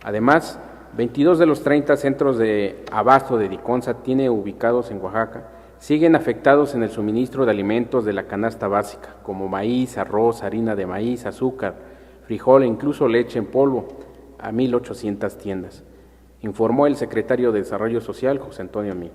Además, 22 de los 30 centros de abasto de Diconsa tiene ubicados en Oaxaca siguen afectados en el suministro de alimentos de la canasta básica, como maíz, arroz, harina de maíz, azúcar, frijol e incluso leche en polvo, a 1.800 tiendas, informó el secretario de Desarrollo Social, José Antonio Mí.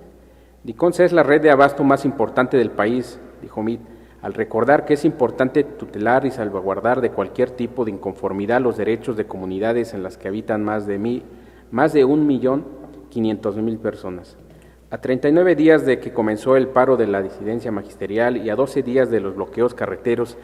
Liconza es la red de abasto más importante del país, dijo Meade, al recordar que es importante tutelar y salvaguardar de cualquier tipo de inconformidad los derechos de comunidades en las que habitan más de 1.500.000 personas. A 39 días de que comenzó el paro de la disidencia magisterial y a 12 días de los bloqueos carreteros,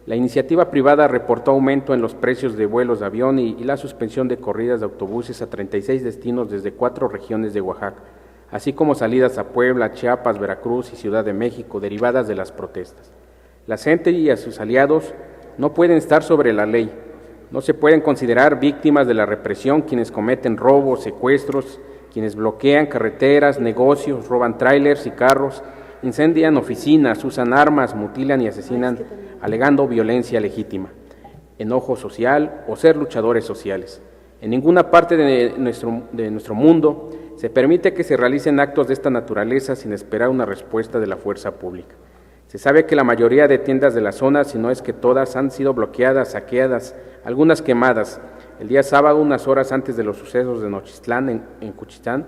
la iniciativa privada reportó aumento en los precios de vuelos de avión y la suspensión de corridas de autobuses a 36 destinos desde 4 regiones de Oaxaca, así como salidas a Puebla, Chiapas, Veracruz y Ciudad de México derivadas de las protestas. La gente y a sus aliados no pueden estar sobre la ley, no se pueden considerar víctimas de la represión quienes cometen robos, secuestros, quienes bloquean carreteras, negocios, roban tráilers y carros, incendian oficinas, usan armas, mutilan y asesinan, alegando violencia legítima, enojo social o ser luchadores sociales. En ninguna parte de nuestro mundo se permite que se realicen actos de esta naturaleza sin esperar una respuesta de la fuerza pública. Se sabe que la mayoría de tiendas de la zona, si no es que todas, han sido bloqueadas, saqueadas, algunas quemadas. El día sábado, unas horas antes de los sucesos de Nochistlán, en Cuchitán,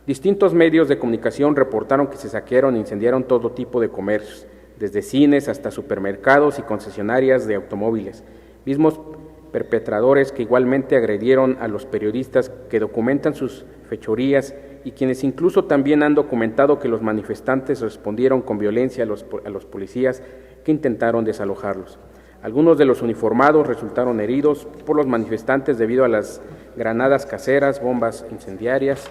distintos medios de comunicación reportaron que se saquearon e incendiaron todo tipo de comercios, desde cines hasta supermercados y concesionarias de automóviles, mismos perpetradores que igualmente agredieron a los periodistas que documentan sus fechorías y quienes incluso también han documentado que los manifestantes respondieron con violencia a los policías que intentaron desalojarlos. Algunos de los uniformados resultaron heridos por los manifestantes debido a las granadas caseras, bombas incendiarias,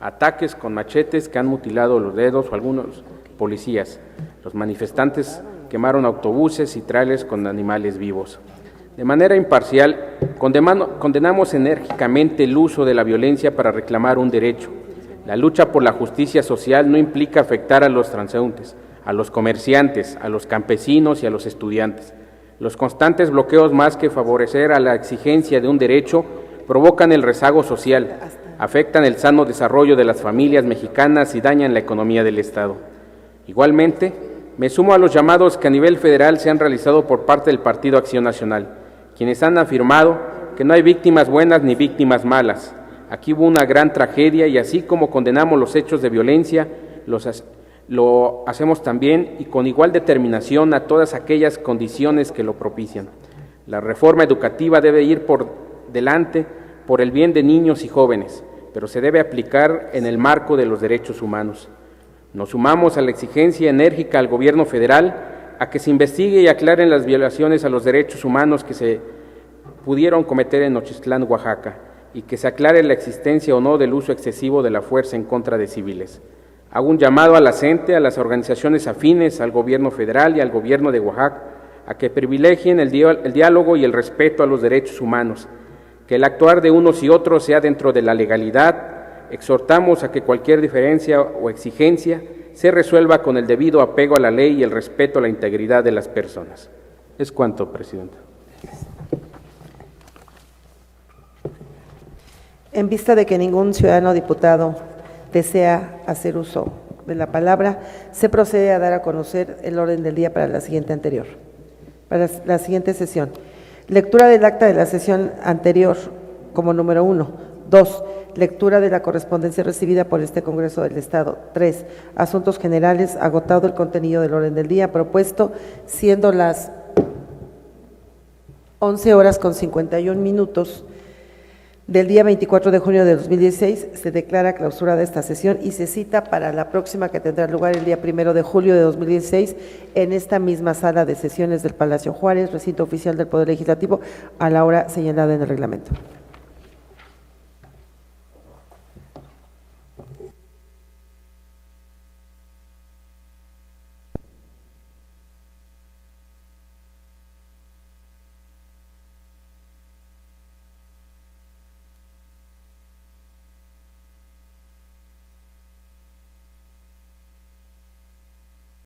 ataques con machetes que han mutilado los dedos o algunos policías. Los manifestantes quemaron autobuses y trailers con animales vivos. De manera imparcial, condenamos enérgicamente el uso de la violencia para reclamar un derecho. La lucha por la justicia social no implica afectar a los transeúntes, a los comerciantes, a los campesinos y a los estudiantes. Los constantes bloqueos, más que favorecer a la exigencia de un derecho, provocan el rezago social, afectan el sano desarrollo de las familias mexicanas y dañan la economía del Estado. Igualmente, me sumo a los llamados que a nivel federal se han realizado por parte del Partido Acción Nacional, quienes han afirmado que no hay víctimas buenas ni víctimas malas. Aquí hubo una gran tragedia y así como condenamos los hechos de violencia, lo hacemos también y con igual determinación a todas aquellas condiciones que lo propician. La reforma educativa debe ir por delante por el bien de niños y jóvenes, pero se debe aplicar en el marco de los derechos humanos. Nos sumamos a la exigencia enérgica al gobierno federal a que se investigue y aclaren las violaciones a los derechos humanos que se pudieron cometer en Nochistlán, Oaxaca, y que se aclare la existencia o no del uso excesivo de la fuerza en contra de civiles. Hago un llamado a la gente, a las organizaciones afines, al gobierno federal y al gobierno de Oaxaca, a que privilegien el diálogo y el respeto a los derechos humanos, que el actuar de unos y otros sea dentro de la legalidad. Exhortamos a que cualquier diferencia o exigencia se resuelva con el debido apego a la ley y el respeto a la integridad de las personas. Es cuanto, Presidenta. En vista de que ningún ciudadano diputado desea hacer uso de la palabra, se procede a dar a conocer el orden del día para la siguiente sesión. Lectura del acta de la sesión anterior como número 1. 2. Lectura de la correspondencia recibida por este Congreso del Estado. 3. Asuntos generales, agotado el contenido del orden del día propuesto, siendo las 11:51 del día 24 de junio de 2016, se declara clausurada esta sesión y se cita para la próxima, que tendrá lugar el día 1 de julio de 2016 en esta misma sala de sesiones del Palacio Juárez, recinto oficial del Poder Legislativo, a la hora señalada en el reglamento.